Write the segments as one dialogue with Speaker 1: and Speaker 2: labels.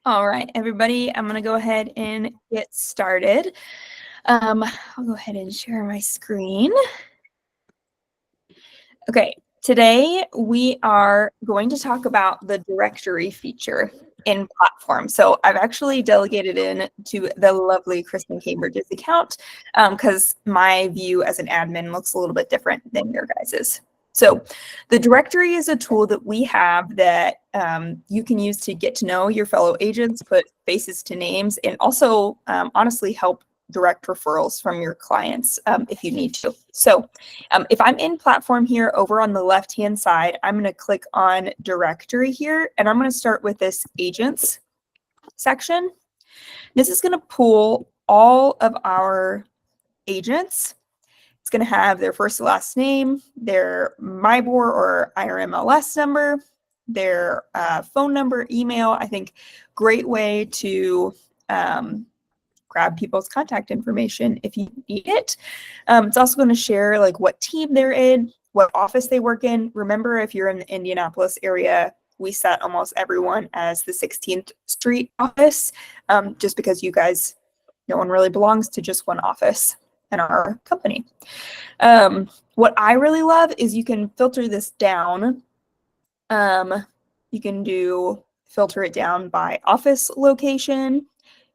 Speaker 1: All right, everybody, I'm going to go ahead and get started. I'll go ahead and share my screen. Okay, today we are going to talk about the directory feature in Platform. So I've actually delegated in to the lovely Kristen Cambridge's account because my view as an admin looks a little bit different than your guys's. So the directory is a tool that we have that you can use to get to know your fellow agents, put faces to names, and also honestly help direct referrals from your clients if you need to. So if I'm in Platform here over on the left-hand side, I'm going to click on directory here, and I'm going to start with this agents section. This is going to pull all of our agents. It's going to have their first and last name, their MIBOR or IRMLS number, their phone number, email. I think great way to grab people's contact information if you need it. It's also going to share like what team they're in, what office they work in. Remember, if you're in the Indianapolis area, we set almost everyone as the 16th Street office, just because you guys, no one really belongs to just one office in our company. What I really love is you can filter this down. You can filter it down by office location.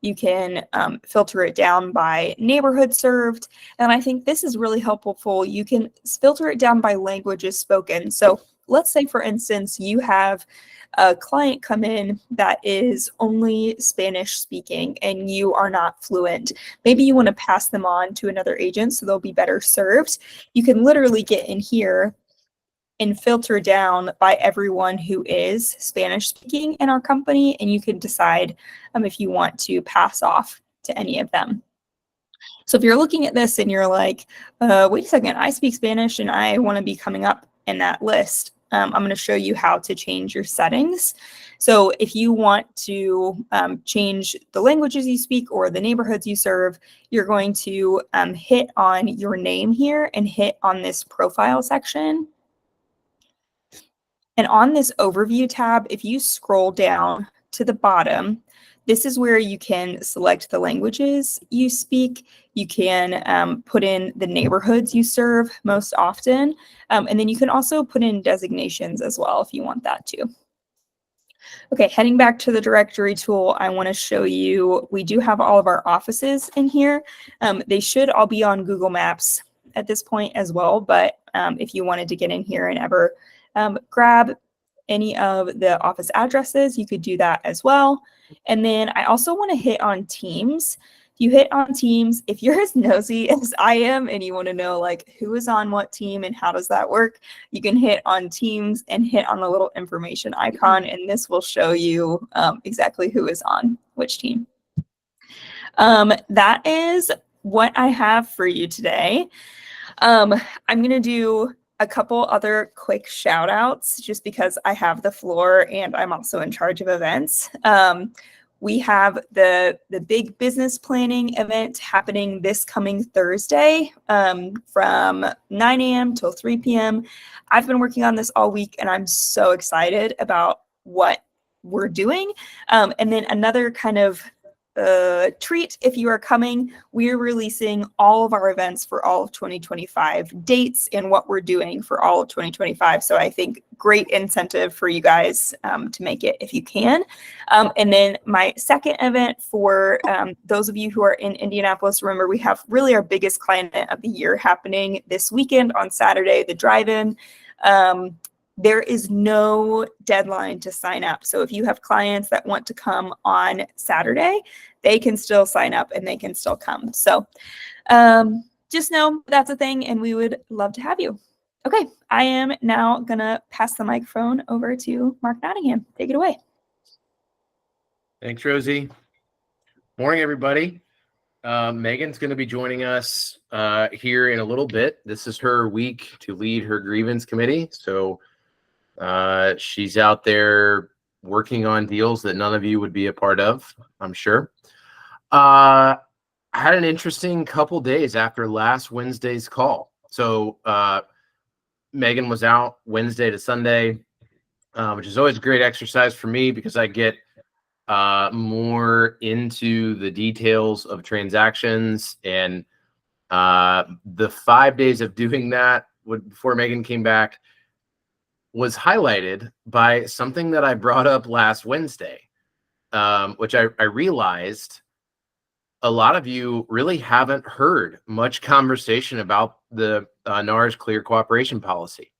Speaker 1: You can filter it down by neighborhood served. And I think this is really helpful. You can filter it down by languages spoken. So let's say, for instance, you have a client come in that is only Spanish speaking and you are not fluent. Maybe you want to pass them on to another agent so they'll be better served. You can literally get in here and filter down by everyone who is Spanish speaking in our company, and you can decide if you want to pass off to any of them. So if you're looking at this and you're like, wait a second, I speak Spanish and I want to be coming up in that list, I'm going to show you how to change your settings. So if you want to change the languages you speak or the neighborhoods you serve, you're going to hit on your name here and hit on this profile section. And on this overview tab, if you scroll down to the bottom, this is where you can select the languages you speak. You can put in the neighborhoods you serve most often. And then you can also put in designations as well if you want that too. Okay, heading back to the directory tool, I want to show you, we do have all of our offices in here. They should all be on Google Maps at this point as well, but if you wanted to get in here and ever grab any of the office addresses, you could do that as well. And then I also want to hit on Teams. You hit on Teams, if you're as nosy as I am and you want to know like who is on what team and how does that work, you can hit on Teams and hit on the little information icon, and this will show you exactly who is on which team. That is what I have for you today. I'm going to do a couple other quick shout outs just because I have the floor and I'm also in charge of events. We have the big business planning event happening this coming Thursday from 9 a.m. till 3 p.m. I've been working on this all week and I'm so excited about what we're doing. And then another kind of treat, if you are coming, we're releasing all of our events for all of 2025, dates and what we're doing for all of 2025. So I think great incentive for you guys to make it if you can. And then my second event for those of you who are in Indianapolis, remember we have really our biggest client event of the year happening this weekend on Saturday, the drive-in. There is no deadline to sign up. So if you have clients that want to come on Saturday, they can still sign up and they can still come. So just know that's a thing and we would love to have you. Okay, I am now gonna pass the microphone over to Mark Nottingham. Take it away.
Speaker 2: Thanks, Rosie. Morning, everybody. Megan's going to be joining us here in a little bit. This is her week to lead her grievance committee. So she's out there working on deals that none of you would be a part of, I'm sure. I had an interesting couple days after last Wednesday's call. So Megan was out Wednesday to Sunday, which is always a great exercise for me because I get more into the details of transactions, and the 5 days of doing that before Megan came back was highlighted by something that I brought up last Wednesday, which I realized a lot of you really haven't heard much conversation about the NAR's clear cooperation policy.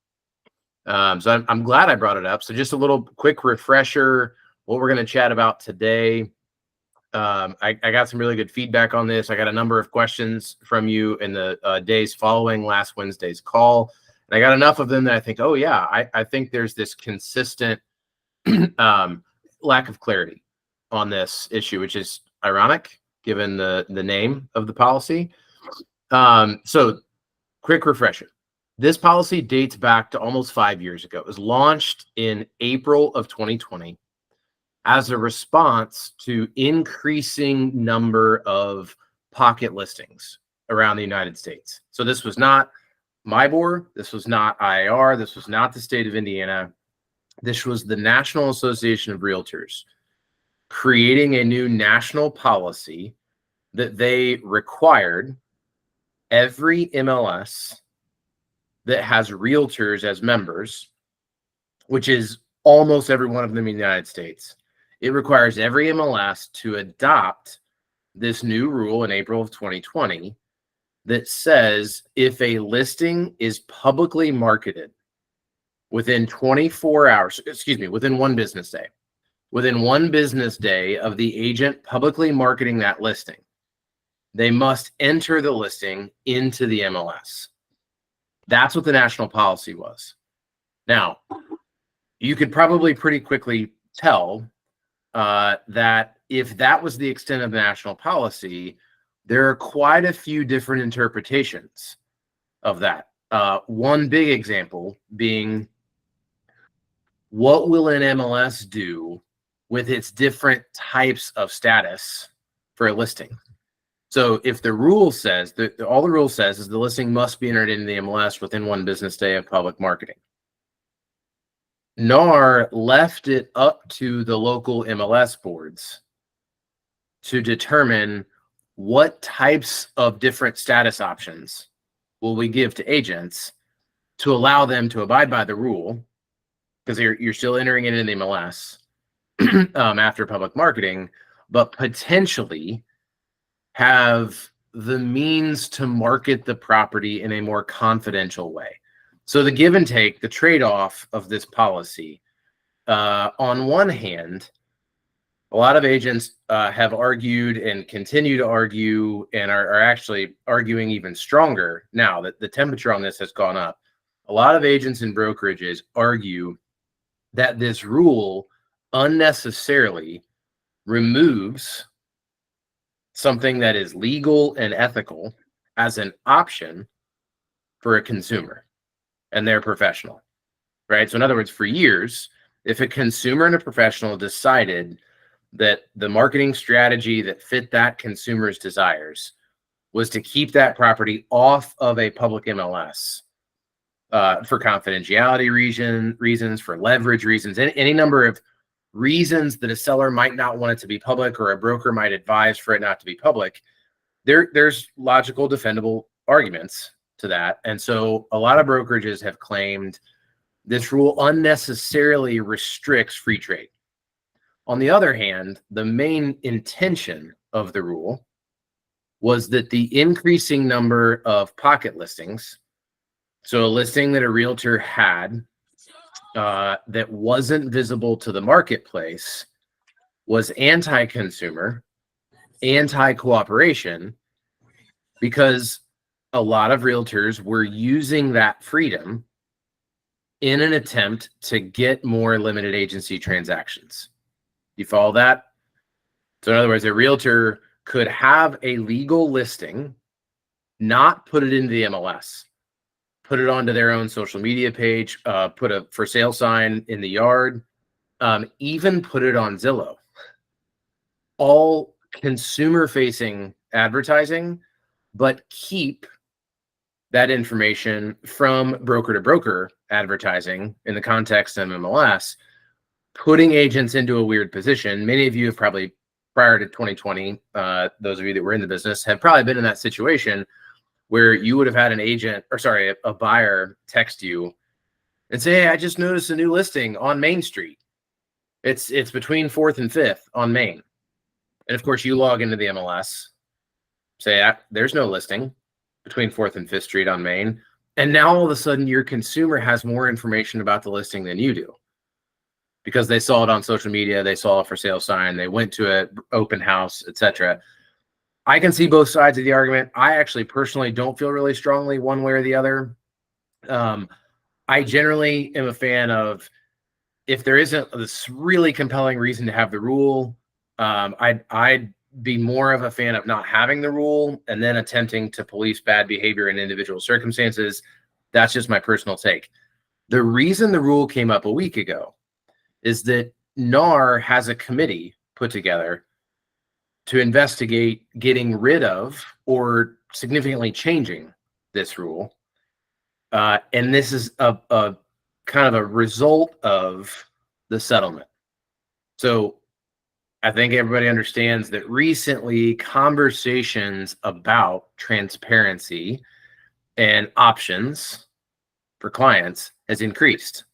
Speaker 2: So I'm glad I brought it up. So just a little quick refresher, what we're going to chat about today. I got some really good feedback on this. I got a number of questions from you in the days following last Wednesday's call. And I got enough of them that I think, oh yeah, I think there's this consistent lack of clarity on this issue, which is ironic given the name of the policy. So quick refresher. This policy dates back to almost 5 years ago. It was launched in April of 2020 as a response to increasing number of pocket listings around the United States. So this was not MIBOR, this was not IIR, this was not the state of Indiana. This was the National Association of Realtors creating a new national policy that they required every MLS that has realtors as members, which is almost every one of them in the United States. It requires every MLS to adopt this new rule in April of 2020 that says if a listing is publicly marketed within 24 hours, within 1 business day, within 1 business day of the agent publicly marketing that listing, they must enter the listing into the MLS. That's what the national policy was. Now, you could probably pretty quickly tell that if that was the extent of the national policy, there are quite a few different interpretations of that. One big example being, what will an MLS do with its different types of status for a listing? So if the rule says that all the rule says is the listing must be entered into the MLS within 1 business day of public marketing, NAR left it up to the local MLS boards to determine what types of different status options will we give to agents to allow them to abide by the rule, because you're still entering it in the MLS after public marketing, but potentially have the means to market the property in a more confidential way. So the give and take, the trade-off of this policy, on one hand, a lot of agents have argued and continue to argue and are actually arguing even stronger now that the temperature on this has gone up. A lot of agents and brokerages argue that this rule unnecessarily removes something that is legal and ethical as an option for a consumer and their professional, right? So in other words, for years, if a consumer and a professional decided that the marketing strategy that fit that consumer's desires was to keep that property off of a public MLS for confidentiality reasons, for leverage reasons, any number of reasons that a seller might not want it to be public or a broker might advise for it not to be public, there's logical, defendable arguments to that. And so a lot of brokerages have claimed this rule unnecessarily restricts free trade. On the other hand, the main intention of the rule was that the increasing number of pocket listings, so a listing that a realtor had that wasn't visible to the marketplace, was anti-consumer, anti-cooperation, because a lot of realtors were using that freedom in an attempt to get more limited agency transactions. You follow that? So in other words, a realtor could have a legal listing, not put it into the MLS, put it onto their own social media page, put a for sale sign in the yard, even put it on Zillow. All consumer-facing advertising, but keep that information from broker to broker advertising in the context of MLS, putting agents into a weird position. Many of you have probably, prior to 2020, those of you that were in the business have probably been in that situation where you would have had an agent, or sorry, a buyer text you and say, hey, I just noticed a new listing on Main Street. It's between 4th and 5th on Main. And of course, you log into the MLS, say, there's no listing between 4th and 5th Street on Main. And now all of a sudden, your consumer has more information about the listing than you do because they saw it on social media, they saw a for sale sign, they went to an open house, etc. I can see both sides of the argument. I actually personally don't feel really strongly one way or the other. I generally am a fan of, if there isn't this really compelling reason to have the rule, I'd be more of a fan of not having the rule and then attempting to police bad behavior in individual circumstances. That's just my personal take. The reason the rule came up a week ago is that NAR has a committee put together to investigate getting rid of or significantly changing this rule. And this is a kind of a result of the settlement. So I think everybody understands that recently conversations about transparency and options for clients has increased,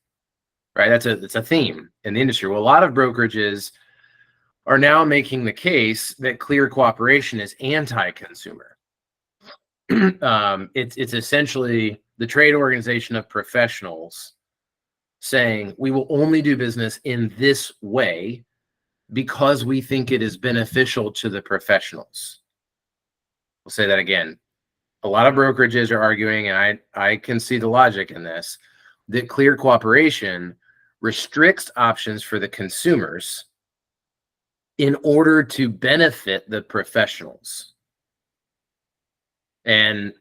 Speaker 2: right? That's a theme in the industry. Well, a lot of brokerages are now making the case that Clear Cooperation is anti-consumer. It's essentially the trade organization of professionals saying we will only do business in this way because we think it is beneficial to the professionals. We'll say that again. A lot of brokerages are arguing, and I can see the logic in this, that Clear Cooperation restricts options for the consumers in order to benefit the professionals. And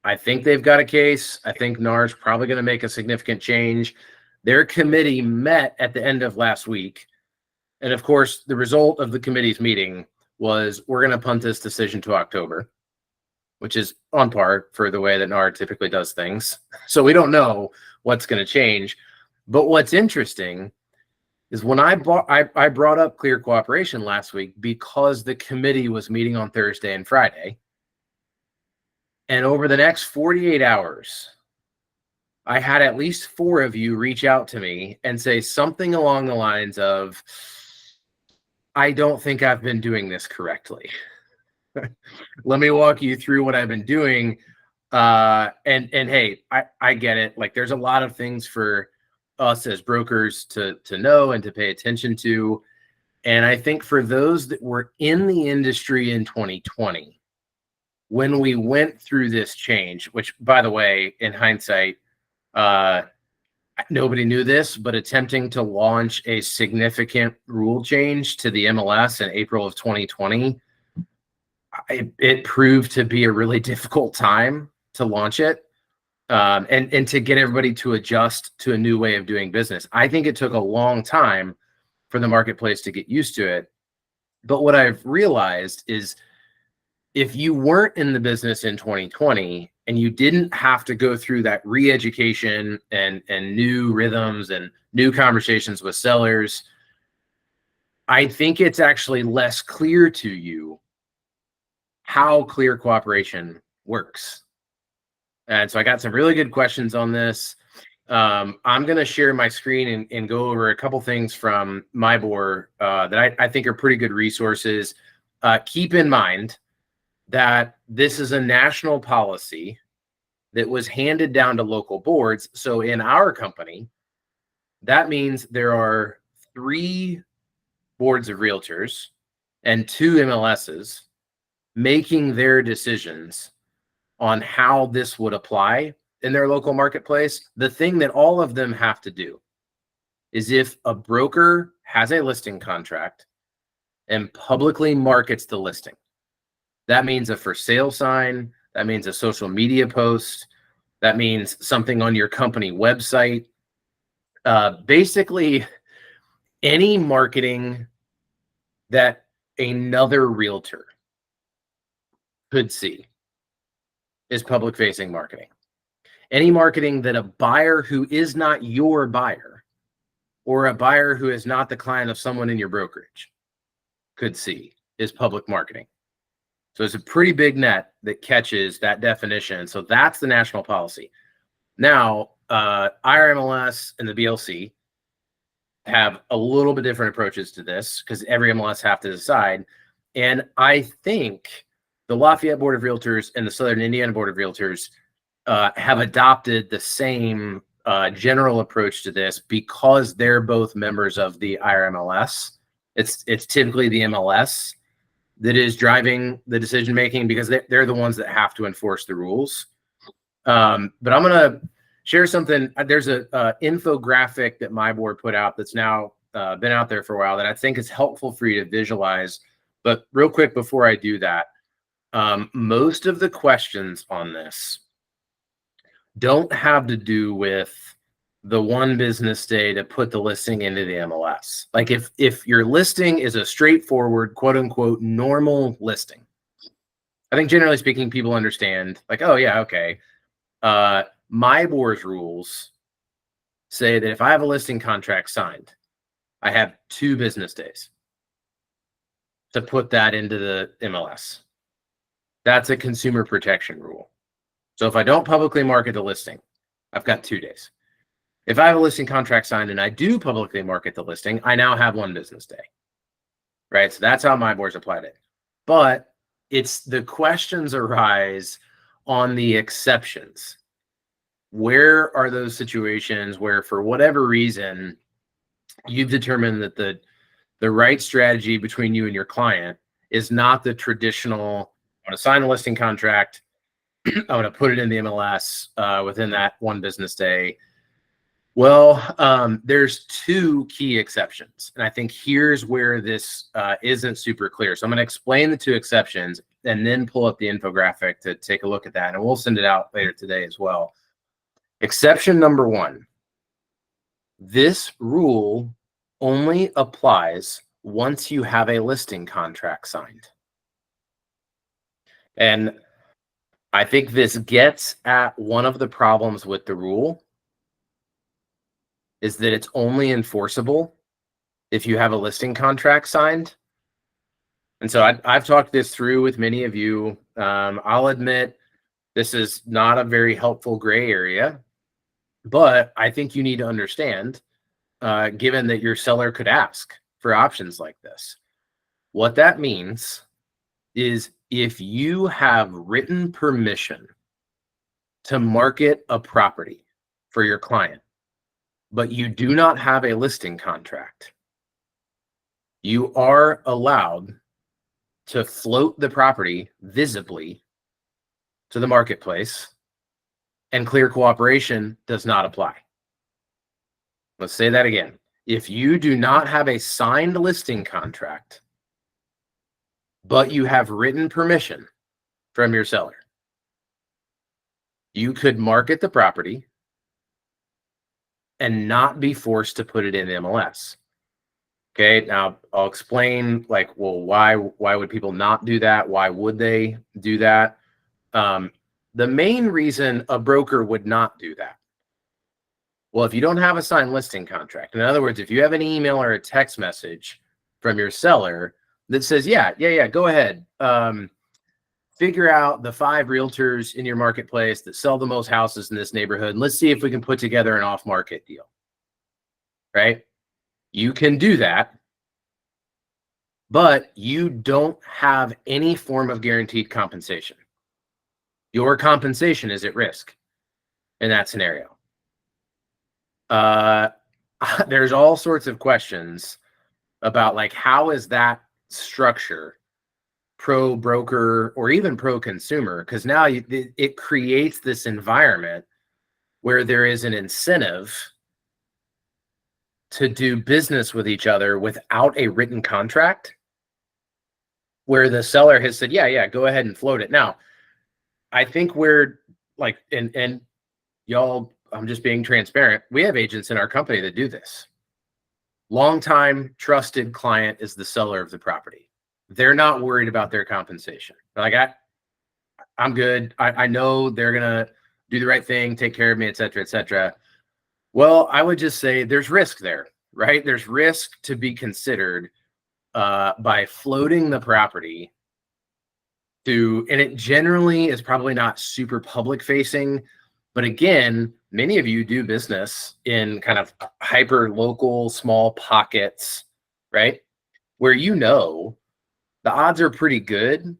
Speaker 2: I think they've got a case. I think NAR's probably going to make a significant change. Their committee met at the end of last week. And of course, the result of the committee's meeting was we're going to punt this decision to October, which is on par for the way that NAR typically does things. So we don't know what's going to change. But what's interesting is when I brought up Clear Cooperation last week because the committee was meeting on Thursday and Friday. And over the next 48 hours, I had at least 4 of you reach out to me and say something along the lines of, I don't think I've been doing this correctly. Let me walk you through what I've been doing. And hey, I get it. Like, there's a lot of things for us as brokers to know and to pay attention to. And I think for those that were in the industry in 2020, when we went through this change, which, by the way, in hindsight, nobody knew this, but attempting to launch a significant rule change to the MLS in April of 2020, it proved to be a really difficult time to launch it, and to get everybody to adjust to a new way of doing business. I think it took a long time for the marketplace to get used to it. But what I've realized is, if you weren't in the business in 2020 and you didn't have to go through that re-education and new rhythms and new conversations with sellers, I think it's actually less clear to you how Clear Cooperation works. And so I got some really good questions on this. I'm going to share my screen and go over a couple things from MIBOR that I think are pretty good resources. Keep in mind that this is a national policy that was handed down to local boards. So in our company, that means there are 3 boards of realtors and 2 MLSs making their decisions on how this would apply in their local marketplace. The thing that all of them have to do is, if a broker has a listing contract and publicly markets the listing, that means a for sale sign, that means a social media post, that means something on your company website. Basically, any marketing that another realtor could see is public facing marketing. Any marketing that a buyer who is not your buyer or a buyer who is not the client of someone in your brokerage could see is public marketing. So it's a pretty big net that catches that definition. So that's the national policy. Now, IRMLS and the BLC have a little bit different approaches to this because every MLS have to decide. And I think the Lafayette Board of Realtors and the Southern Indiana Board of Realtors have adopted the same general approach to this because they're both members of the IRMLS. It's typically the MLS that is driving the decision making because they're the ones that have to enforce the rules. But I'm going to share something. There's a infographic that my board put out that's now been out there for a while that I think is helpful for you to visualize. But real quick before I do that, most of the questions on this don't have to do with the one business day to put the listing into the MLS. Like if your listing is a straightforward, quote unquote, normal listing, I think generally speaking, people understand like, oh yeah, okay. My board's rules say that if I have a listing contract signed, I have 2 business days to put that into the MLS. That's a consumer protection rule. So if I don't publicly market the listing, I've got 2 days. If I have a listing contract signed and I do publicly market the listing, I now have 1 business day, right? So that's how my board's applied it. But it's the questions arise on the exceptions. Where are those situations where for whatever reason, you've determined that the right strategy between you and your client is not the traditional, I'm going to sign a listing contract, I'm going to put it in the MLS within that 1 business day. Well, there's 2 key exceptions. And I think here's where this isn't super clear. So I'm going to explain the 2 exceptions and then pull up the infographic to take a look at that. And we'll send it out later today as well. Exception number 1, this rule only applies once you have a listing contract signed. And I think this gets at one of the problems with the rule is that it's only enforceable if you have a listing contract signed. And so I've talked this through with many of you. I'll admit this is not a very helpful gray area, but I think you need to understand, given that your seller could ask for options like this. What that means is if you have written permission to market a property for your client, but you do not have a listing contract, you are allowed to float the property visibly to the marketplace, and clear cooperation does not apply. Let's say that again. If you do not have a signed listing contract, but you have written permission from your seller, you could market the property and not be forced to put it in MLS. Okay, now I'll explain like, well, why would people not do that? Why would they do that? The main reason a broker would not do that, well, if you don't have a signed listing contract, in other words, if you have an email or a text message from your seller that says, yeah, go ahead, figure out the 5 realtors in your marketplace that sell the most houses in this neighborhood, and let's see if we can put together an off-market deal, right? You can do that, but you don't have any form of guaranteed compensation. Your compensation is at risk in that scenario. There's all sorts of questions about like, how is that structure pro broker or even pro consumer? Because now it creates this environment where there is an incentive to do business with each other without a written contract, where the seller has said, yeah, go ahead and float it. Now, I think we're like, and y'all, I'm just being transparent. We have agents in our company that do this. Longtime trusted client is the seller of the property. They're not worried about their compensation. They're like, I'm good. I know they're going to do the right thing, take care of me, et cetera, et cetera. Well, I would just say there's risk there. right? There's risk to be considered by floating the property to, and it generally is probably not super public facing, but again, many of you do business in kind of hyper local small pockets, right? Where the odds are pretty good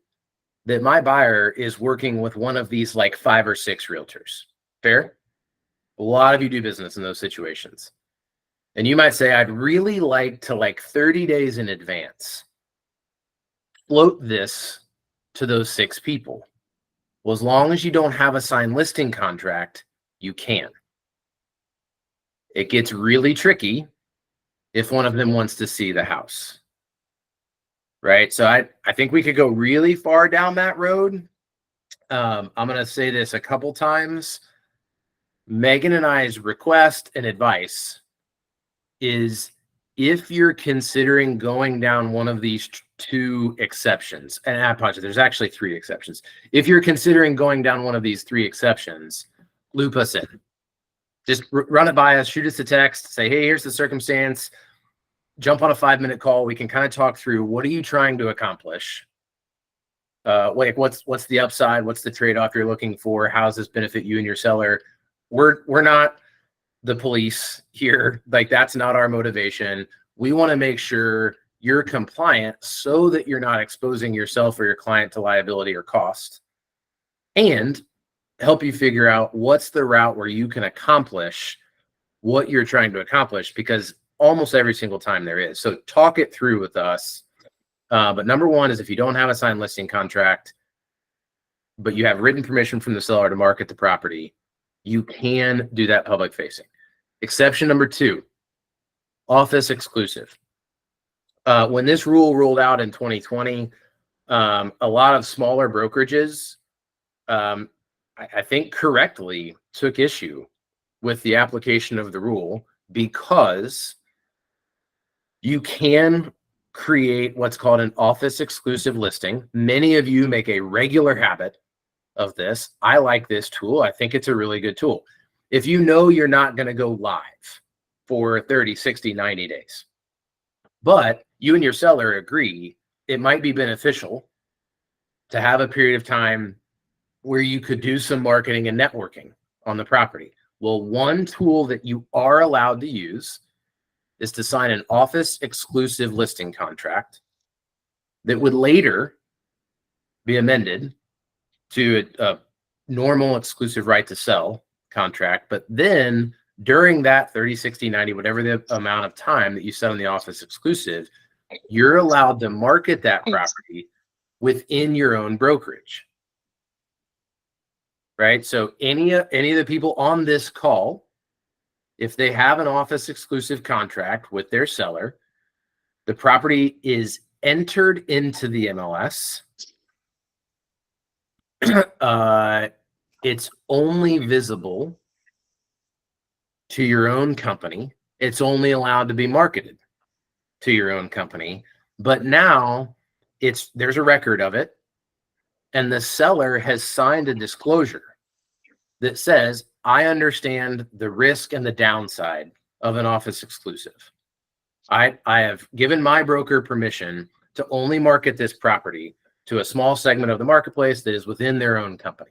Speaker 2: that my buyer is working with one of these like 5 or 6 realtors. Fair? A lot of you do business in those situations. And you might say, I'd really like to, like 30 days in advance, float this to those 6 people. Well, as long as you don't have a signed listing contract, you can. It gets really tricky if one of them wants to see the house. Right? So I think we could go really far down that road. I'm going to say this a couple times. Megan and I's request and advice is, if you're considering going down one of these 2 exceptions, and I apologize, there's actually 3 exceptions. If you're considering going down one of these 3 exceptions, loop us in. Just run it by us, shoot us a text, say, hey, here's the circumstance. Jump on a 5-minute call. We can kind of talk through, what are you trying to accomplish? Like what's the upside? What's the trade-off you're looking for? How does this benefit you and your seller? We're not the police here. Like, that's not our motivation. We want to make sure you're compliant so that you're not exposing yourself or your client to liability or cost, and help you figure out what's the route where you can accomplish what you're trying to accomplish, because almost every single time there is. So talk it through with us. But number one is, if you don't have a signed listing contract, but you have written permission from the seller to market the property, you can do that public facing. Exception number 2, office exclusive. When this rule rolled out in 2020, a lot of smaller brokerages, I think correctly, took issue with the application of the rule, because you can create what's called an office exclusive listing. Many of you make a regular habit of this. I like this tool. I think it's a really good tool. If you know you're not going to go live for 30, 60, 90 days, but you and your seller agree it might be beneficial to have a period of time where you could do some marketing and networking on the property. Well, one tool that you are allowed to use is to sign an office exclusive listing contract that would later be amended to a normal exclusive right to sell contract. But then during that 30, 60, 90, whatever the amount of time that you set on the office exclusive, you're allowed to market that property within your own brokerage. Right? So any of the people on this call, if they have an office exclusive contract with their seller, the property is entered into the MLS. It's only visible to your own company. It's only allowed to be marketed to your own company. But now there's a record of it, and the seller has signed a disclosure that says, I understand the risk and the downside of an office exclusive. I have given my broker permission to only market this property to a small segment of the marketplace that is within their own company.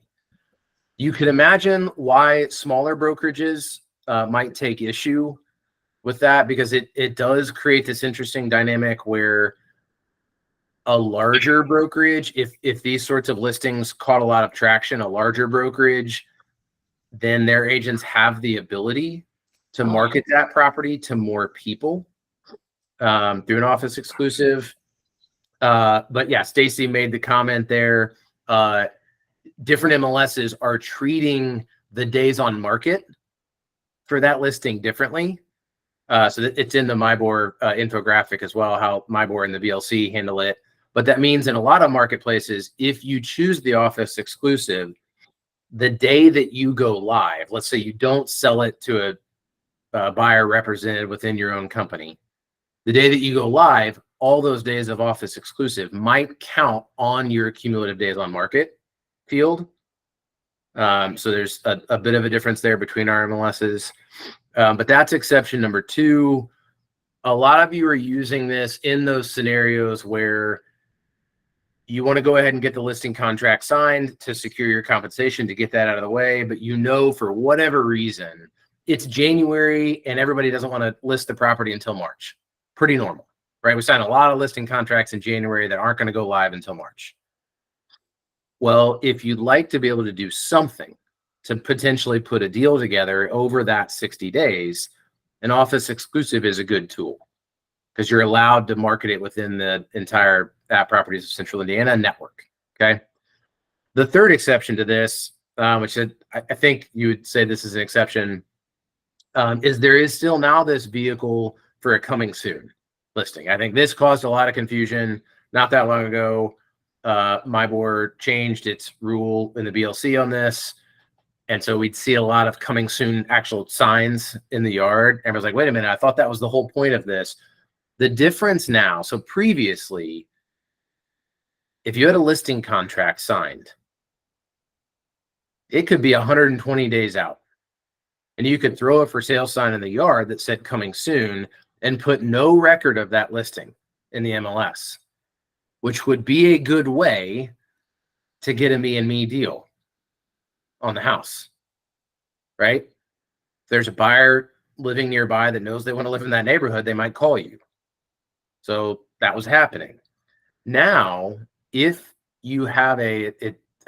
Speaker 2: You can imagine why smaller brokerages might take issue with that, because it does create this interesting dynamic where a larger brokerage, if these sorts of listings caught a lot of traction, a larger brokerage, then their agents have the ability to market that property to more people through an office exclusive. But yeah, Stacy made the comment there. Different MLSs are treating the days on market for that listing differently. So it's in the MIBOR infographic as well, how MIBOR and the VLC handle it. But that means in a lot of marketplaces, if you choose the office exclusive, the day that you go live, let's say you don't sell it to a buyer represented within your own company, the day that you go live, all those days of office exclusive might count on your cumulative days on market field. So there's a bit of a difference there between our MLSs. But that's exception number 2. a lot of you are using this in those scenarios where you want to go ahead and get the listing contract signed to secure your compensation, to get that out of the way. But you know, for whatever reason, it's January and everybody doesn't want to list the property until March. Pretty normal, right? We sign a lot of listing contracts in January that aren't going to go live until March. Well, if you'd like to be able to do something to potentially put a deal together over that 60 days, an office exclusive is a good tool, because you're allowed to market it within the entire Properties of Central Indiana network. Okay. The third exception to this, which I think you would say this is an exception, is there is still now this vehicle for a coming soon listing. I think this caused a lot of confusion not that long ago. My board changed its rule in the BLC on this. And so we'd see a lot of coming soon actual signs in the yard. And I was like, wait a minute, I thought that was the whole point of this. The difference now, so previously, if you had a listing contract signed, it could be 120 days out. And you could throw a for sale sign in the yard that said coming soon and put no record of that listing in the MLS, which would be a good way to get a me and me deal on the house, right? If there's a buyer living nearby that knows they want to live in that neighborhood, they might call you. So that was happening. Now, if you have I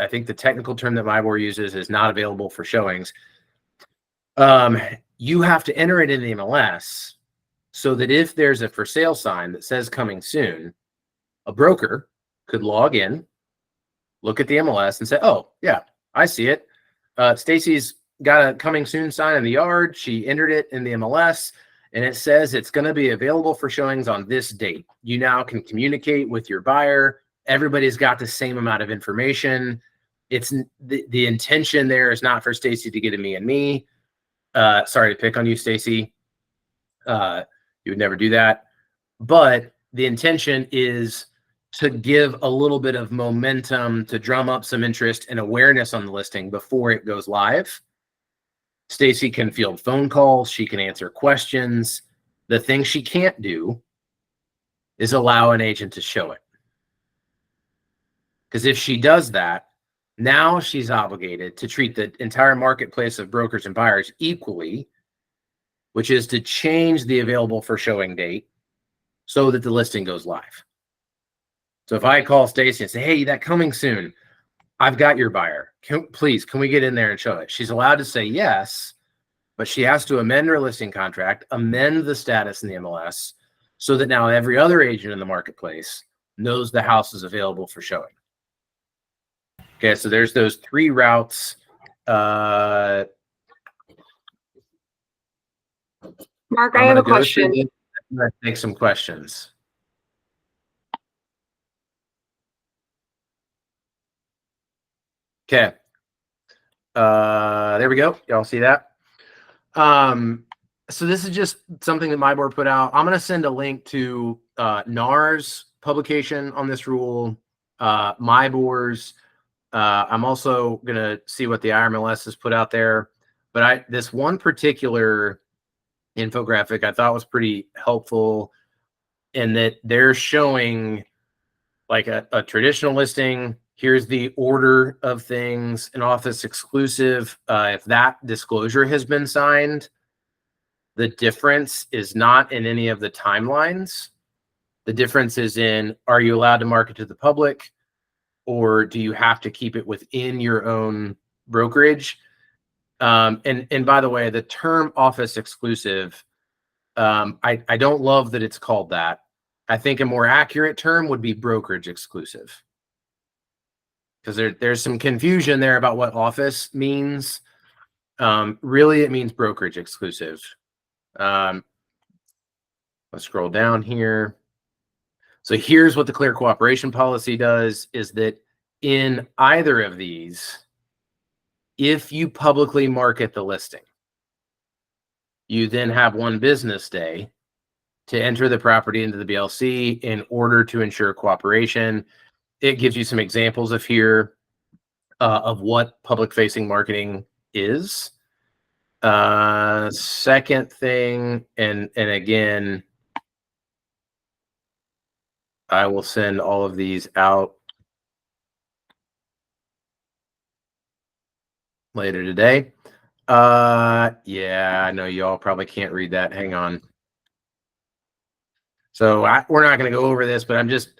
Speaker 2: think the technical term that MIBOR uses is not available for showings. You have to enter it in the MLS so that if there's a for sale sign that says coming soon, a broker could log in, look at the MLS and say, oh, yeah, I see it. Stacy's got a coming soon sign in the yard. She entered it in the MLS and it says it's going to be available for showings on this date. You now can communicate with your buyer. Everybody's got the same amount of information. It's the intention there is not for Stacy to get a me and me. Sorry to pick on you, Stacy. You would never do that. But the intention is to give a little bit of momentum, to drum up some interest and awareness on the listing before it goes live. Stacy can field phone calls. She can answer questions. The thing she can't do is allow an agent to show it. Because if she does that, now she's obligated to treat the entire marketplace of brokers and buyers equally, which is to change the available for showing date so that the listing goes live. So if I call Stacy and say, hey, that coming soon, I've got your buyer. Please, can we get in there and show it? She's allowed to say yes, but she has to amend her listing contract, amend the status in the MLS so that now every other agent in the marketplace knows the house is available for showing. Okay, so there's those three routes.
Speaker 3: Mark, I have a question.
Speaker 2: Let's take some questions. Okay. There we go. Y'all see that? So this is just something that my board put out. I'm going to send a link to NAR's publication on this rule, my board's. I'm also going to see what the IRMLS has put out there. But this one particular infographic I thought was pretty helpful in that they're showing like a traditional listing. Here's the order of things, an office exclusive. If that disclosure has been signed, the difference is not in any of the timelines. The difference is in, are you allowed to market to the public, or do you have to keep it within your own brokerage? And by the way, the term office exclusive, I don't love that it's called that. I think a more accurate term would be brokerage exclusive, because there's some confusion there about what office means. Really, it means brokerage exclusive. Let's scroll down here. So here's what the clear cooperation policy does, is that in either of these, if you publicly market the listing, you then have 1 business day to enter the property into the BLC in order to ensure cooperation. It gives you some examples of what public facing marketing is. Second thing, and again, I will send all of these out later today. Yeah, I know y'all probably can't read that. Hang on. So we're not going to go over this, but I'm just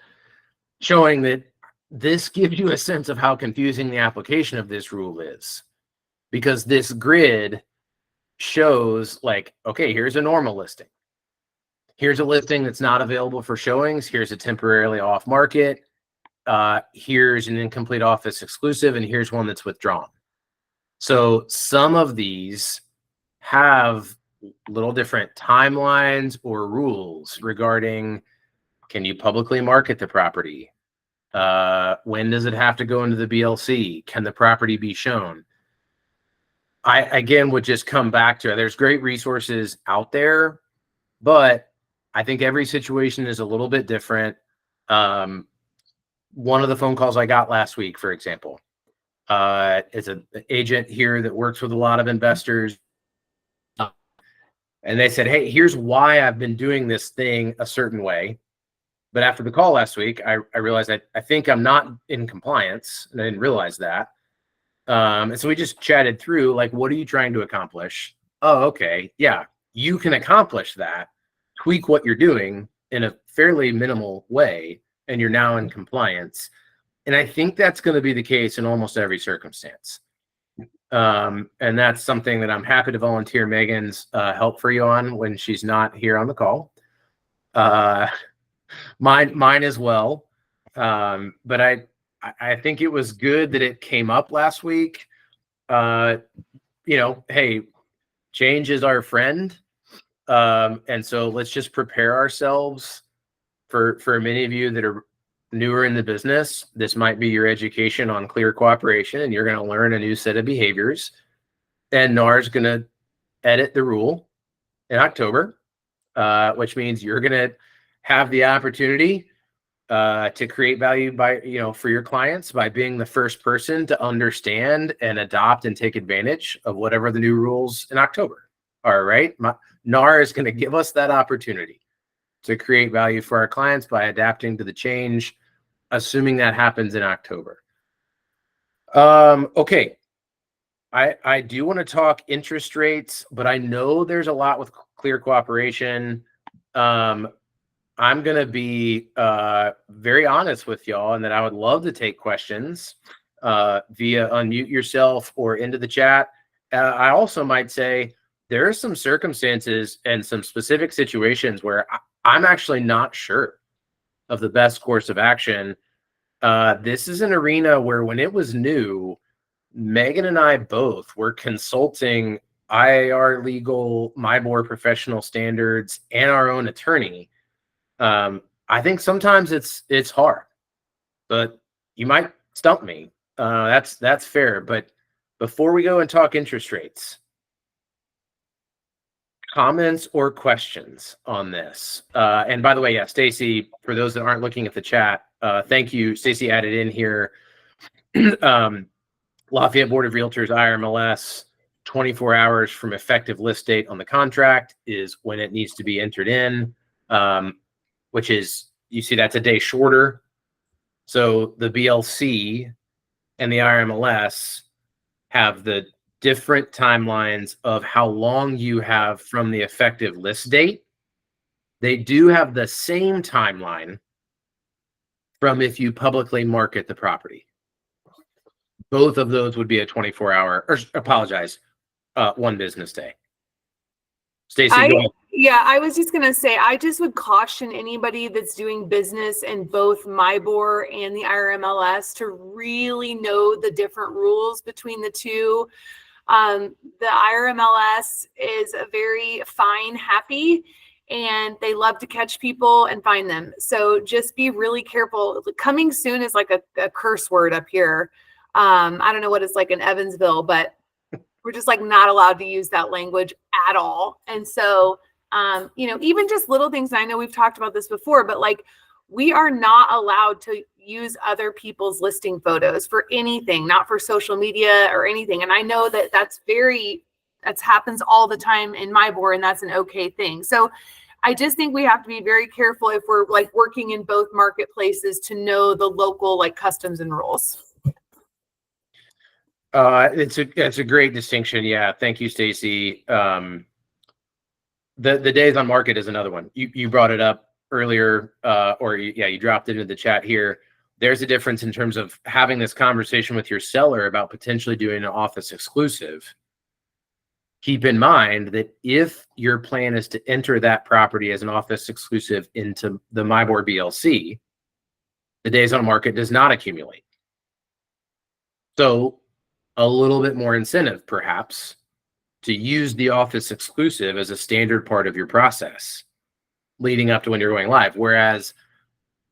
Speaker 2: showing that this gives you a sense of how confusing the application of this rule is, because this grid shows like, okay, here's a normal listing. Here's a listing that's not available for showings. Here's a temporarily off market. Here's an incomplete office exclusive, and here's one that's withdrawn. So some of these have little different timelines or rules regarding, can you publicly market the property? When does it have to go into the BLC? Can the property be shown? I, again, would just come back to it. There's great resources out there, but I think every situation is a little bit different. One of the phone calls I got last week, for example, is an agent here that works with a lot of investors. And they said, hey, here's why I've been doing this thing a certain way. But after the call last week, I realized I think I'm not in compliance, and I didn't realize that. And so we just chatted through, like, what are you trying to accomplish? Oh, okay. Yeah, you can accomplish that. Tweak what you're doing in a fairly minimal way, and you're now in compliance. And I think that's going to be the case in almost every circumstance. And that's something that I'm happy to volunteer Megan's help for you on when she's not here on the call. Mine as well. But I think it was good that it came up last week. Hey, change is our friend. And so let's just prepare ourselves for many of you that are newer in the business. This might be your education on clear cooperation, and you're going to learn a new set of behaviors. And NAR is going to edit the rule in October, which means you're going to have the opportunity to create value for your clients by being the first person to understand and adopt and take advantage of whatever the new rules in October are, right? NAR is going to give us that opportunity to create value for our clients by adapting to the change, assuming that happens in October. Okay. I do want to talk interest rates, but I know there's a lot with clear cooperation. I'm going to be very honest with y'all, and that I would love to take questions via unmute yourself or into the chat. I also might say there are some circumstances and some specific situations where I'm actually not sure of the best course of action. This is an arena where, when it was new, Megan and I both were consulting IAR legal, MIBOR professional standards, and our own attorney. I think sometimes it's hard, but you might stump me. That's fair. But before we go and talk interest rates, comments or questions on this? And by the way, yeah, Stacy, for those that aren't looking at the chat, thank you. Stacy added in here, Lafayette Board of Realtors IRMLS, 24 hours from effective list date on the contract is when it needs to be entered in, which is, you see, that's a day shorter. So the BLC and the IRMLS have the different timelines of how long you have from the effective list date. They do have the same timeline from if you publicly market the property. Both of those would be a 24-hour, or apologize, 1 business day. Stacy, go ahead.
Speaker 3: Yeah, I was just going to say, I just would caution anybody that's doing business in both MIBOR and the IRMLS to really know the different rules between the two. The IRMLS is a very fine, happy, and they love to catch people and find them. So just be really careful. Coming soon is like a curse word up here. I don't know what it's like in Evansville, but we're just like not allowed to use that language at all. And so, even just little things, I know we've talked about this before, but like, we are not allowed to use other people's listing photos for anything, not for social media or anything. And I know that that happens all the time in MIBOR, and that's an okay thing. So I just think we have to be very careful if we're like working in both marketplaces to know the local like customs and rules.
Speaker 2: It's a great distinction. Yeah. Thank you, Stacy. The days on market is another one. You brought it up earlier, you dropped it into the chat here. There's a difference in terms of having this conversation with your seller about potentially doing an office exclusive. Keep in mind that if your plan is to enter that property as an office exclusive into the MyBoard BLC, the days on market does not accumulate. So a little bit more incentive, perhaps, to use the office exclusive as a standard part of your process leading up to when you're going live. Whereas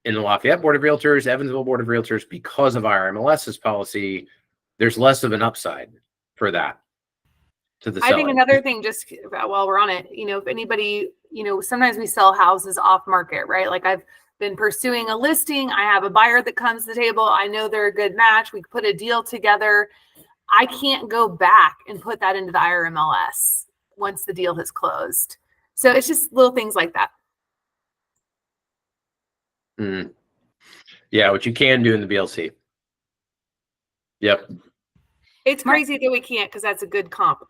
Speaker 2: in the Lafayette Board of Realtors, Evansville Board of Realtors, because of IRMLS's policy, there's less of an upside for that to the seller.
Speaker 3: I think another thing, just while we're on it, if anybody, sometimes we sell houses off market, right? Like I've been pursuing a listing. I have a buyer that comes to the table. I know they're a good match. We put a deal together. I can't go back and put that into the IRMLS once the deal has closed. So it's just little things like that.
Speaker 2: Yeah, what you can do in the BLC. Yep.
Speaker 3: It's crazy that we can't, because that's a good comp.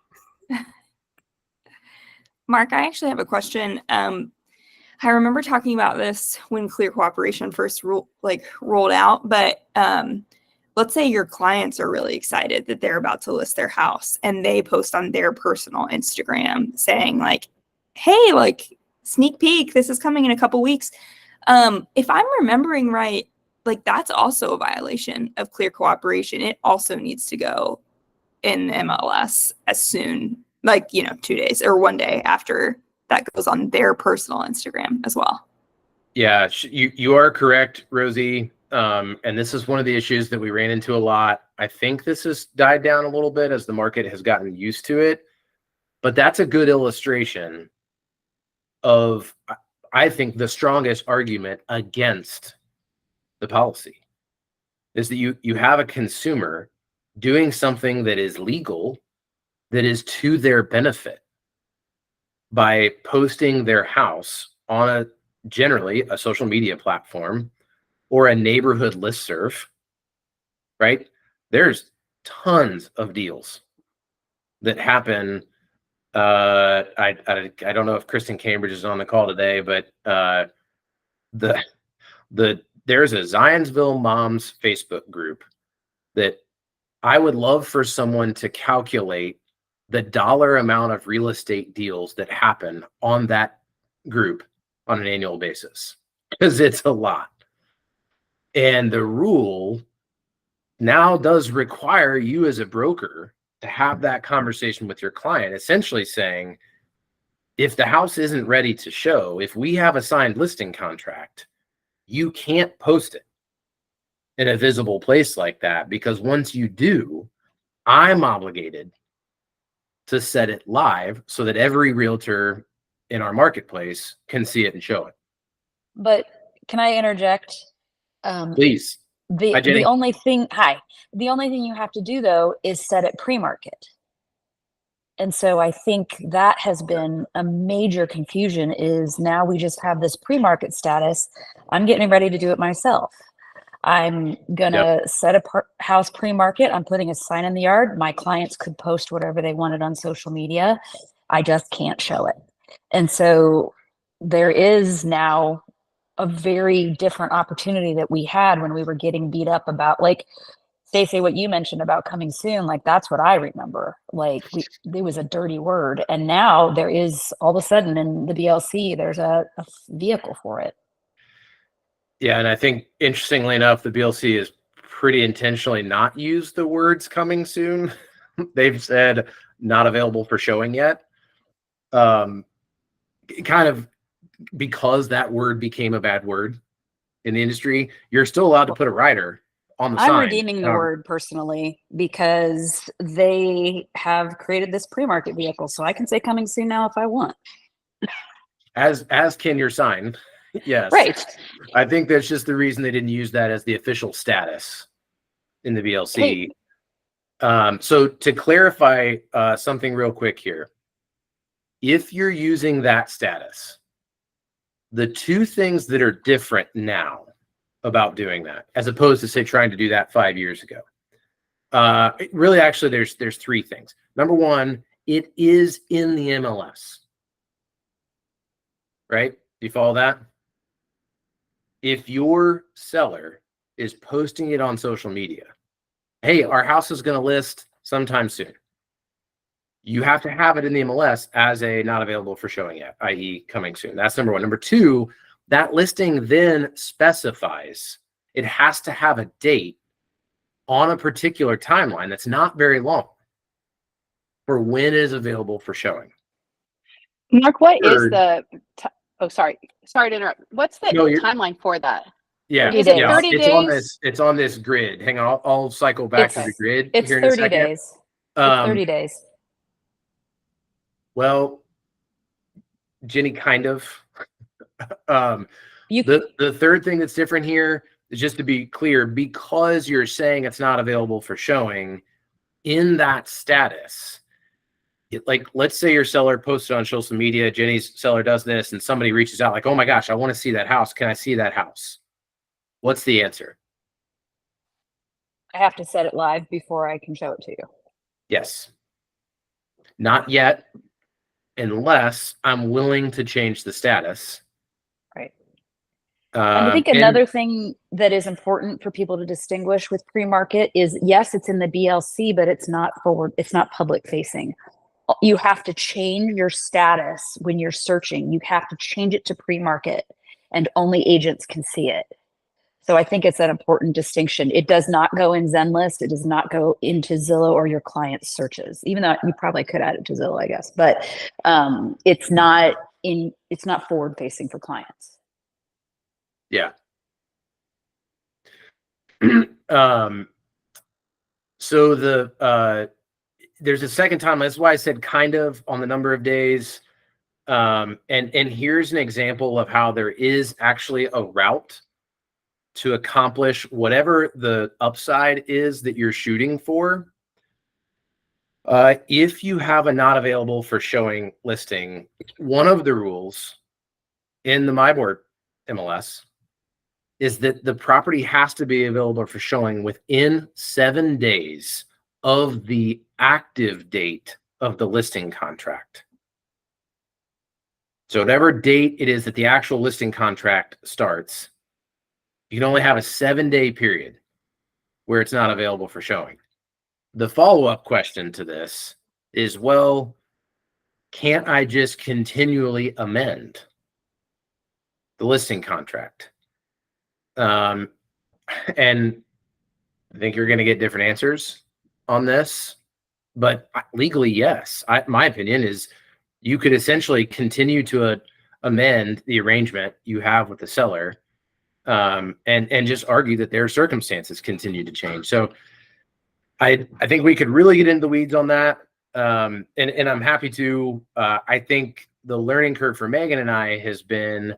Speaker 1: Mark, I actually have a question. I remember talking about this when Clear Cooperation first rolled out, but let's say your clients are really excited that they're about to list their house and they post on their personal Instagram saying like, hey, like sneak peek, this is coming in a couple weeks. If I'm remembering right, like that's also a violation of Clear Cooperation. It also needs to go in the MLS as soon, 2 days or 1 day after that goes on their personal Instagram as well.
Speaker 2: Yeah, you are correct, Rosie. And this is one of the issues that we ran into a lot. I think this has died down a little bit as the market has gotten used to it, but that's a good illustration of, I think, the strongest argument against the policy is that you have a consumer doing something that is legal, that is to their benefit, by posting their house on generally a social media platform or a neighborhood listserv, right? There's tons of deals that happen. I don't know if Kristen Cambridge is on the call today, but there's a Zionsville Moms Facebook group that I would love for someone to calculate the dollar amount of real estate deals that happen on that group on an annual basis, because it's a lot. And the rule now does require you as a broker to have that conversation with your client, essentially saying, if the house isn't ready to show, if we have a signed listing contract, you can't post it in a visible place like that, because once you do, I'm obligated to set it live so that every realtor in our marketplace can see it and show it.
Speaker 4: But can I interject?
Speaker 2: Please.
Speaker 4: The only thing you have to do though is set it pre-market. And so I think that has been a major confusion, is now we just have this pre-market status. I'm getting ready to do it myself. I'm gonna set a house pre-market. I'm putting a sign in the yard. My clients could post whatever they wanted on social media. I just can't show it. And so there is now a very different opportunity that we had when we were getting beat up about, like, Stacey, what you mentioned about coming soon, like that's what I remember. Like it was a dirty word. And now there is, all of a sudden in the BLC, there's a vehicle for it.
Speaker 2: Yeah, and I think interestingly enough, the BLC has pretty intentionally not used the words coming soon. They've said not available for showing yet. Kind of because that word became a bad word in the industry. You're still allowed to put a rider on the sign.
Speaker 4: I'm redeeming the word personally, because they have created this pre-market vehicle. So I can say coming soon now if I want.
Speaker 2: As can your sign. Yes.
Speaker 4: Right.
Speaker 2: I think that's just the reason they didn't use that as the official status in the BLC. Hey. So to clarify something real quick here, if you're using that status the two things that are different now about doing that, as opposed to say trying to do that 5 years ago. Really, actually, there's three things. Number one, it is in the MLS, right? Do you follow that? If your seller is posting it on social media, hey, our house is going to list sometime soon, you have to have it in the MLS as a not available for showing yet, i.e. coming soon. That's number one. Number two, that listing then specifies it has to have a date on a particular timeline that's not very long for when it is available for showing.
Speaker 5: Mark, what is
Speaker 2: Third-
Speaker 5: the, oh, sorry to interrupt. What's the
Speaker 2: No, you're-
Speaker 5: timeline for that?
Speaker 2: Yeah,
Speaker 4: 30 days.
Speaker 2: yeah,
Speaker 5: 30
Speaker 2: it's on
Speaker 5: days?
Speaker 2: this. It's on this grid. Hang on, I'll cycle back to the
Speaker 4: It's-
Speaker 2: grid
Speaker 4: It's
Speaker 2: here in a
Speaker 4: 30
Speaker 2: second.
Speaker 4: days. It's 30 days.
Speaker 2: Well, Jenny, kind of.
Speaker 4: You
Speaker 2: The third thing that's different here is, just to be clear, because you're saying it's not available for showing, in that status, like, let's say your seller posted on social media, Jenny's seller does this, and somebody reaches out like, oh my gosh, I want to see that house. Can I see that house? What's the answer?
Speaker 4: I have to set it live before I can show it to you.
Speaker 2: Yes. Not yet, unless I'm willing to change the status.
Speaker 4: Right. And I think
Speaker 2: And-
Speaker 4: another thing that is important for people to distinguish with pre-market is, yes, it's in the BLC, but it's not forward, it's not public facing. You have to change your status when you're searching. You have to change it to pre-market, and only agents can see it. So I think it's an important distinction. It does not go in Zenlist. It does not go into Zillow or your client's searches, even though you probably could add it to Zillow, I guess, but it's not forward facing for clients.
Speaker 2: Yeah. So there's a second time. That's why I said kind of on the number of days. And here's an example of how there is actually a route to accomplish whatever the upside is that you're shooting for. If you have a not available for showing listing, one of the rules in the MyBoard MLS is that the property has to be available for showing within 7 days of the active date of the listing contract. So whatever date it is that the actual listing contract starts, you can only have a 7-day period where it's not available for showing. The follow-up question to this is, well, can't I just continually amend the listing contract? And I think you're going to get different answers on this, but legally, yes. My opinion is you could essentially continue to amend the arrangement you have with the seller, and just argue that their circumstances continue to change. So I think we could really get into the weeds on that. And I'm happy to. I think the learning curve for Megan and I has been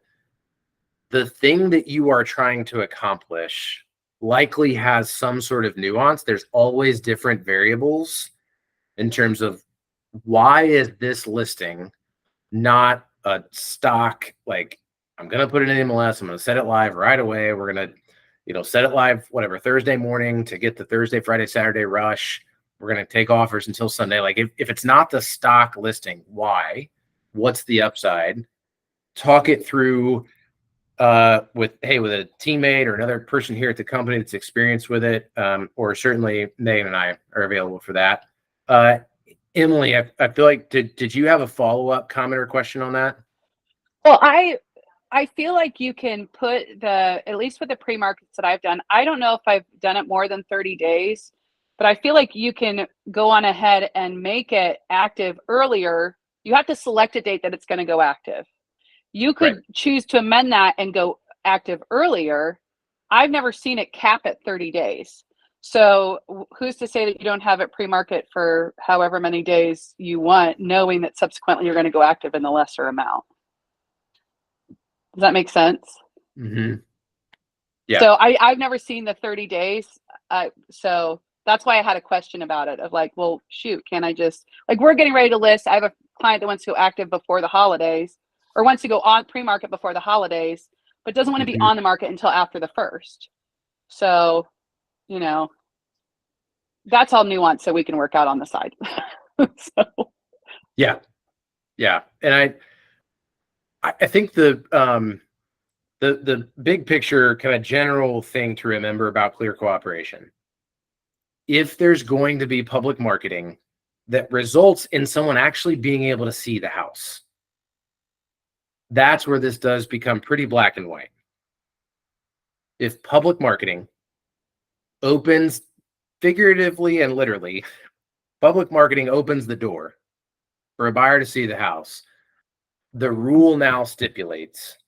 Speaker 2: the thing that you are trying to accomplish likely has some sort of nuance. There's always different variables in terms of why is this listing not a stock, like, I'm going to put it in MLS, I'm going to set it live right away. We're going to, set it live, whatever, Thursday morning to get the Thursday, Friday, Saturday rush. We're going to take offers until Sunday. Like, if it's not the stock listing, why? What's the upside? Talk it through with a teammate or another person here at the company that's experienced with it, or certainly Megan and I are available for that. Emily, I feel like, did you have a follow-up comment or question on that?
Speaker 5: Well, I feel like you can put at least with the pre-markets that I've done, I don't know if I've done it more than 30 days, but I feel like you can go on ahead and make it active earlier. You have to select a date that it's going to go active. You could choose to amend that and go active earlier. I've never seen it cap at 30 days. So who's to say that you don't have it pre-market for however many days you want, knowing that subsequently you're going to go active in the lesser amount? Does that make sense?
Speaker 2: Mm-hmm. Yeah.
Speaker 5: So I've never seen the 30 days. So that's why I had a question about it of like, well, shoot, can I just, like, we're getting ready to list. I have a client that wants to go active before the holidays or wants to go on pre-market before the holidays, but doesn't want to be on the market until after the 1st. So, you know, that's all nuance that we can work out on the side. So.
Speaker 2: Yeah. And I think the big picture kind of general thing to remember about Clear Cooperation, if there's going to be public marketing that results in someone actually being able to see the house, that's where this does become pretty black and white. If public marketing opens, figuratively and literally, public marketing opens the door for a buyer to see the house, the rule now stipulates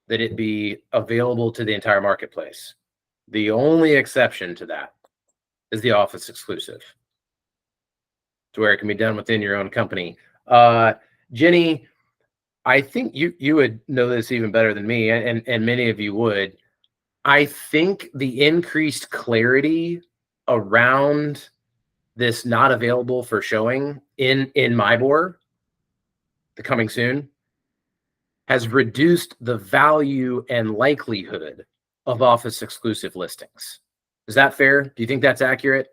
Speaker 2: that it be available to the entire marketplace. The only exception to that is the office exclusive, to where it can be done within your own company. Jenny, I think you would know this even better than me, and many of you would. I think the increased clarity around this not available for showing in MyBOR, the coming soon, has reduced the value and likelihood of office exclusive listings. Is that fair? Do you think that's accurate?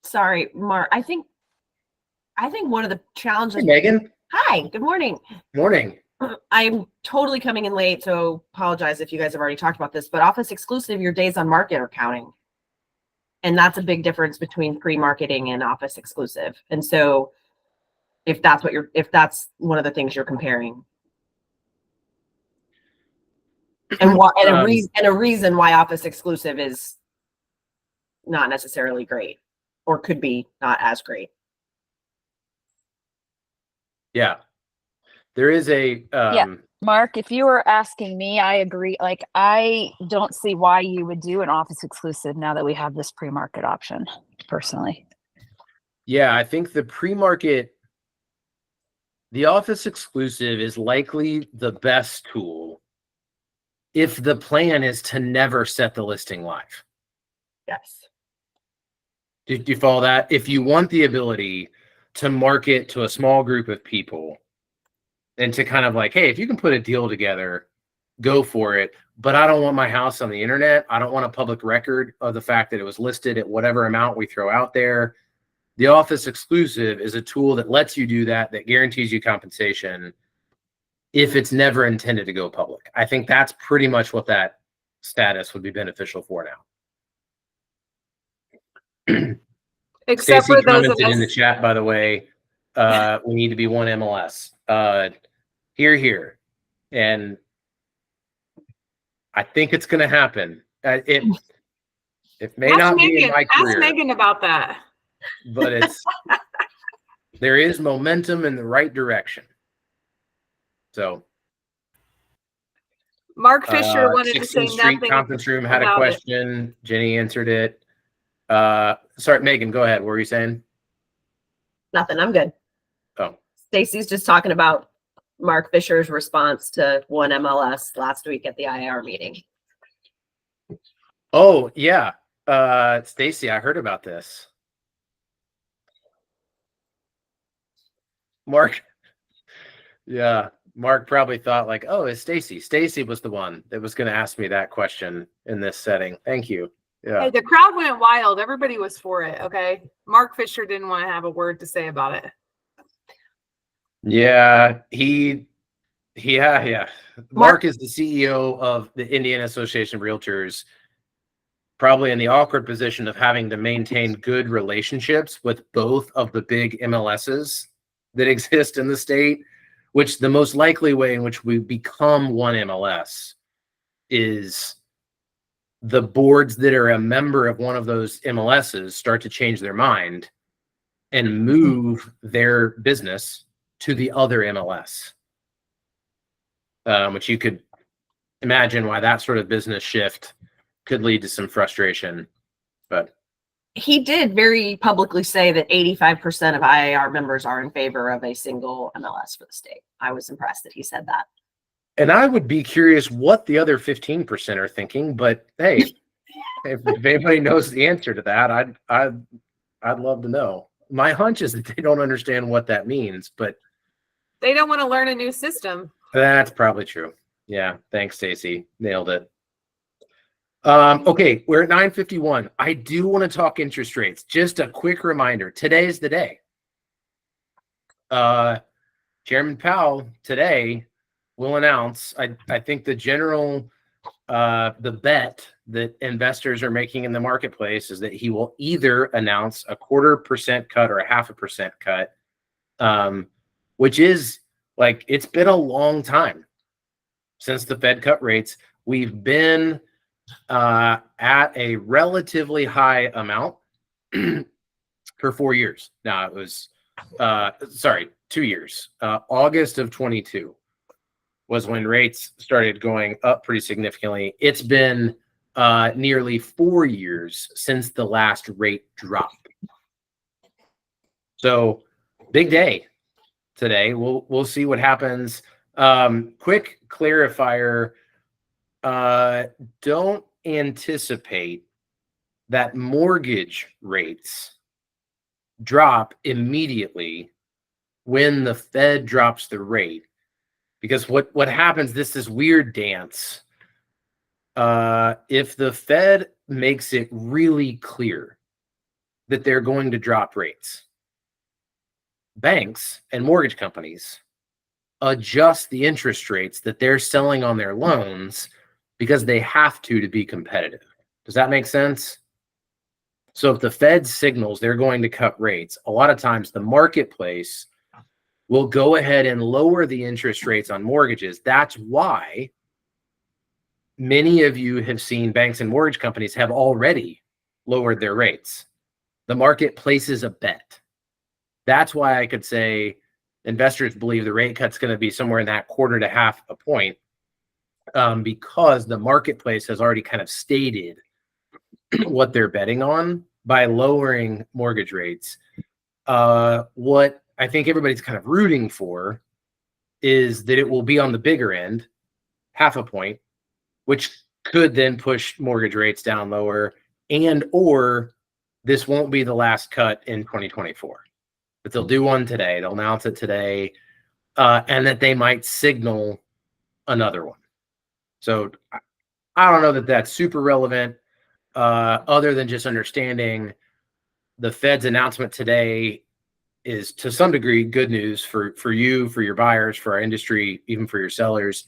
Speaker 6: Sorry, Mark. I think one of the challenges.
Speaker 2: Hey, Megan.
Speaker 6: Hi, good morning.
Speaker 2: Morning.
Speaker 6: I'm totally coming in late, so apologize if you guys have already talked about this, but office exclusive, your days on market are counting. And that's a big difference between pre-marketing and office exclusive. And so if that's one of the things you're comparing. And a reason why office exclusive is not necessarily great, or could be not as great.
Speaker 2: Yeah. There is a
Speaker 4: Mark, if you were asking me, I agree. Like, I don't see why you would do an office exclusive now that we have this pre-market option, personally.
Speaker 2: Yeah, I think the pre-market, the office exclusive is likely the best tool if the plan is to never set the listing live.
Speaker 6: Yes.
Speaker 2: Do you follow that? If you want the ability to market to a small group of people and to kind of like, hey, if you can put a deal together, go for it. But I don't want my house on the internet. I don't want a public record of the fact that it was listed at whatever amount we throw out there. The office exclusive is a tool that lets you do that, that guarantees you compensation if it's never intended to go public. I think that's pretty much what that status would be beneficial for now.
Speaker 3: Except
Speaker 2: Stacey
Speaker 3: for those of
Speaker 2: commented in the
Speaker 3: us.
Speaker 2: chat, by the way, we need to be one MLS. Here. And I think it's going to happen. It may
Speaker 3: Ask
Speaker 2: not be in
Speaker 3: Megan.
Speaker 2: my
Speaker 3: Ask
Speaker 2: career,
Speaker 3: Megan about that.
Speaker 2: but there is momentum in the right direction. So
Speaker 3: Mark Fisher wanted to say
Speaker 2: 16th Street
Speaker 3: nothing
Speaker 2: conference room had a
Speaker 3: about it.
Speaker 2: question. Jenny answered it. Sorry, Megan, go ahead. What were you saying?
Speaker 6: Nothing. I'm good.
Speaker 2: Oh,
Speaker 6: Stacy's just talking about Mark Fisher's response to one MLS last week at the IR meeting.
Speaker 2: oh yeah. Stacy, I heard about this. Mark. Yeah. Mark probably thought like, oh, it's Stacy. Stacy was the one that was going to ask me that question in this setting. Thank you. Yeah.
Speaker 3: Hey, the crowd went wild. Everybody was for it. Okay. Mark Fisher didn't want to have a word to say about it.
Speaker 2: Yeah. Yeah. Mark is the CEO of the Indiana Association of Realtors, probably in the awkward position of having to maintain good relationships with both of the big MLSs that exist in the state, which the most likely way in which we become one MLS is the boards that are a member of one of those MLSs start to change their mind and move their business to the other MLS, which you could imagine why that sort of business shift could lead to some frustration. But
Speaker 6: He did very publicly say that 85% of IAR members are in favor of a single MLS for the state. I was impressed that he said that.
Speaker 2: and I would be curious what the other 15% are thinking, but hey, if anybody knows the answer to that, I'd love to know. my hunch is that they don't understand what that means, but
Speaker 3: They don't want to learn a new system.
Speaker 2: that's probably true. Yeah. Thanks, Stacy. Nailed it. Okay, we're at 9:51. I do want to talk interest rates. Just a quick reminder. Today is the day. Chairman Powell today will announce, I think the general, the bet that investors are making in the marketplace is that he will either announce a 0.25% cut or a 0.5% cut, which is like, it's been a long time since the Fed cut rates. We've been at a relatively high amount for 4 years. Now it was, 2 years. August of 22 was when rates started going up pretty significantly. It's been nearly 4 years since the last rate drop. So big day today. We'll see what happens. Quick clarifier. Don't anticipate that mortgage rates drop immediately when the Fed drops the rate, because what happens, this weird dance. If the Fed makes it really clear that they're going to drop rates, banks and mortgage companies adjust the interest rates that they're selling on their loans because they have to be competitive. Does that make sense? So if the Fed signals they're going to cut rates, a lot of times the marketplace will go ahead and lower the interest rates on mortgages. That's why many of you have seen banks and mortgage companies have already lowered their rates. The market places a bet. That's why I could say investors believe the rate cut's going to be somewhere in that 0.25 to 0.5 point, because the marketplace has already kind of stated what they're betting on by lowering mortgage rates. What I think everybody's kind of rooting for is that it will be on the bigger end, 0.5 point, which could then push mortgage rates down lower, and or this won't be the last cut in 2024. But they'll do one today. They'll announce it today, and that they might signal another one. So I don't know that that's super relevant, other than just understanding the Fed's announcement today is to some degree good news for you, for your buyers, for our industry, even for your sellers.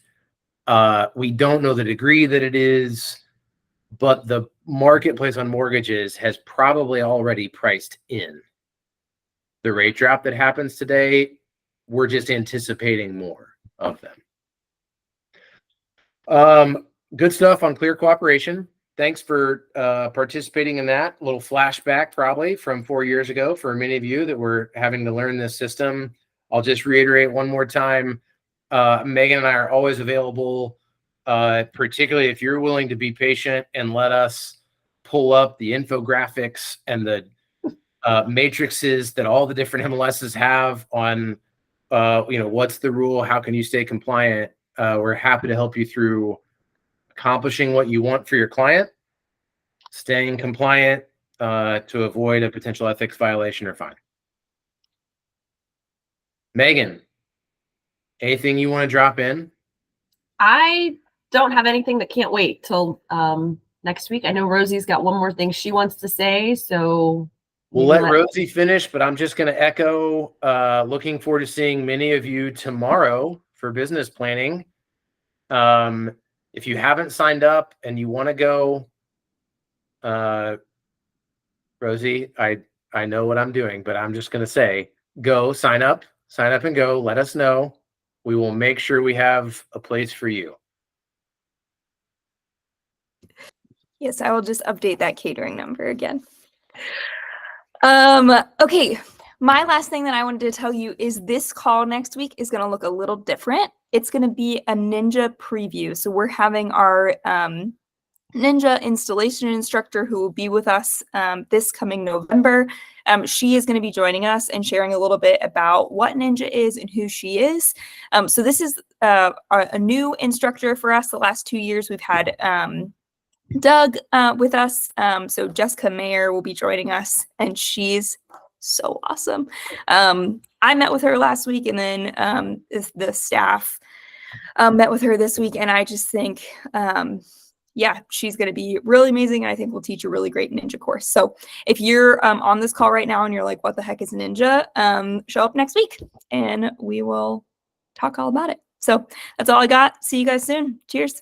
Speaker 2: We don't know the degree that it is, but the marketplace on mortgages has probably already priced in the rate drop that happens today. We're just anticipating more of them. Good stuff on Clear Cooperation. Thanks for participating in that. A little flashback probably from 4 years ago for many of you that were having to learn this system. I'll just reiterate one more time. Megan and I are always available, particularly if you're willing to be patient and let us pull up the infographics and the matrices that all the different MLSs have on, what's the rule? How can you stay compliant? We're happy to help you through accomplishing what you want for your client, staying compliant to avoid a potential ethics violation or fine. Megan, anything you want to drop in?
Speaker 6: I don't have anything, that can't wait till next week. I know Rosie's got one more thing she wants to say, so
Speaker 2: we'll let Rosie finish, but I'm just going to echo, looking forward to seeing many of you tomorrow for business planning. If you haven't signed up and you want to go, Rosie, I know what I'm doing, but I'm just going to say, go sign up and go. Let us know. We will make sure we have a place for you.
Speaker 1: Yes, I will just update that catering number again. Okay. My last thing that I wanted to tell you is this call next week is going to look a little different. It's going to be a Ninja preview. So we're having our Ninja installation instructor who will be with us this coming November. She is going to be joining us and sharing a little bit about what Ninja is and who she is. So this is a new instructor for us. The last 2 years we've had Doug with us. So Jessica Mayer will be joining us, and she's so awesome. I met with her last week, and then the staff met with her this week, and I just think, yeah, she's going to be really amazing, and I think we'll teach a really great ninja course. So if you're on this call right now and you're like, what the heck is a ninja? Show up next week, and we will talk all about it. So that's all I got. See you guys soon. Cheers.